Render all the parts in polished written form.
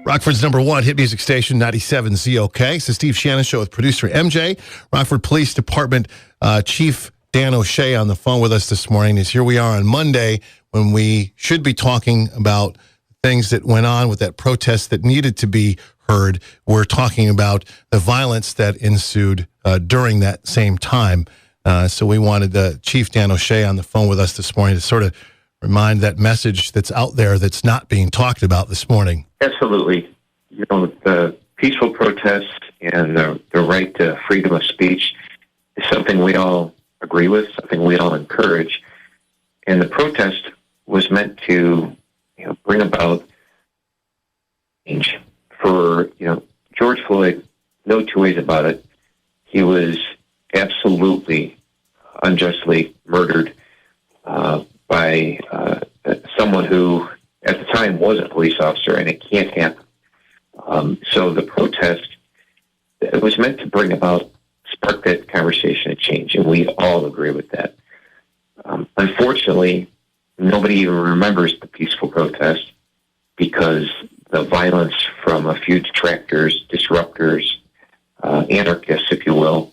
Rockford's number one hit music station, 97 ZOK. It's the Steve Shannon Show with producer MJ. Rockford Police Department Chief Dan O'Shea on the phone with us this morning. Here we are on Monday when we should be talking about things that went on with that protest that needed to be heard. We're talking about the violence that ensued during that same time. So we wanted the Chief Dan O'Shea on the phone with us this morning to sort of remind that message that's out there that's not being talked about this morning. Absolutely. You know, the peaceful protest and the right to freedom of speech is something we all agree with, something we all encourage. And the protest was meant to, bring about change. For, George Floyd, no two ways about it. He was absolutely unjustly murdered by someone who at the time was a police officer, and it can't happen. So the protest, it was meant to bring about, spark that conversation and change, and we all agree with that. Unfortunately, nobody even remembers the peaceful protest because the violence from a few detractors, disruptors, anarchists, if you will,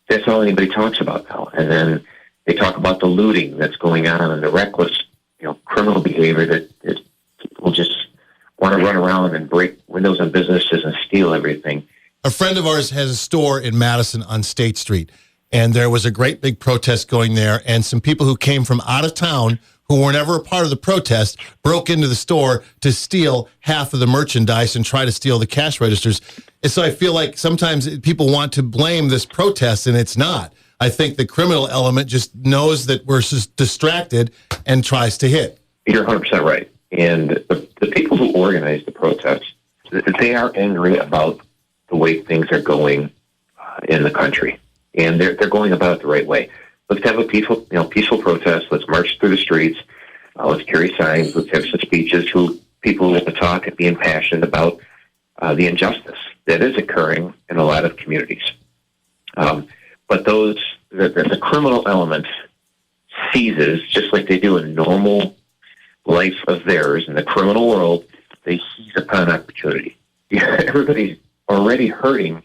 that's all anybody talks about now. And then they talk about the looting that's going on and the reckless, criminal behavior that people just want to run around and break windows on businesses and steal everything. A friend of ours has a store in Madison on State Street, and there was a great big protest going there, and some people who came from out of town who were never a part of the protest broke into the store to steal half of the merchandise and try to steal the cash registers. And so I feel like sometimes people want to blame this protest, and it's not. I think the criminal element just knows that we're just distracted and tries to hit. You're 100% right. And the people who organize the protest, they are angry about the way things are going in the country. And they're going about it the right way. Let's have a peaceful protest. Let's march through the streets. Let's carry signs. Let's have some speeches. People want to talk and be impassioned about the injustice that is occurring in a lot of communities. But the criminal element seizes, just like they do in normal life of theirs in the criminal world, they seize upon opportunity. Everybody's already hurting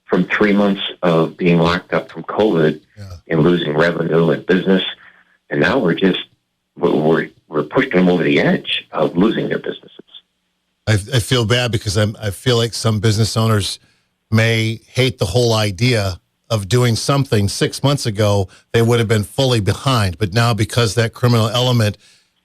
from 3 months of being locked up from COVID and losing revenue and business, and now we're pushing them over the edge of losing their businesses. I feel bad because I feel like some business owners may hate the whole idea of doing something 6 months ago. They would have been fully behind, but now because that criminal element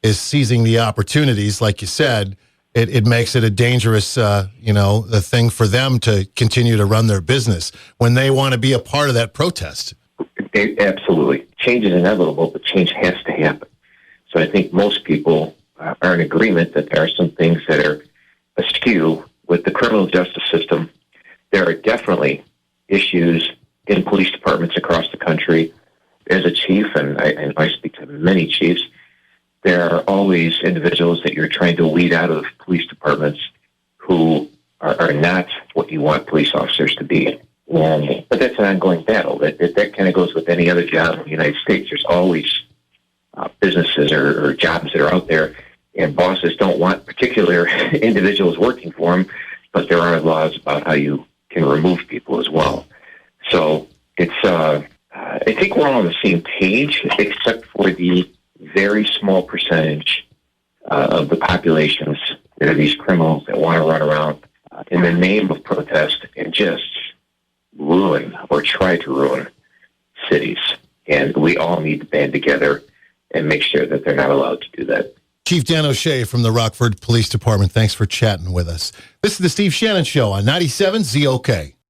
is seizing the opportunities, like you said, it makes it a dangerous, the thing for them to continue to run their business when they want to be a part of that protest. Absolutely. Change is inevitable, but change has to happen. So I think most people are in agreement that there are some things that are askew with the criminal justice system. There are definitely issues in police departments across the country. As a chief, and I speak to many chiefs, there are always individuals that you're trying to weed out of police departments who are not what you want police officers to be. But that's an ongoing battle. That kind of goes with any other job in the United States. There's always businesses or jobs that are out there, and bosses don't want particular individuals working for them, but there are laws about how you can remove people as well. So it's I think we're all on the same page, except for the very small percentage of the populations that are these criminals that want to run around in the name of protest and just ruin or try to ruin cities. And we all need to band together and make sure that they're not allowed to do that. Chief Dan O'Shea from the Rockford Police Department, thanks for chatting with us. This is the Steve Shannon Show on 97 ZOK.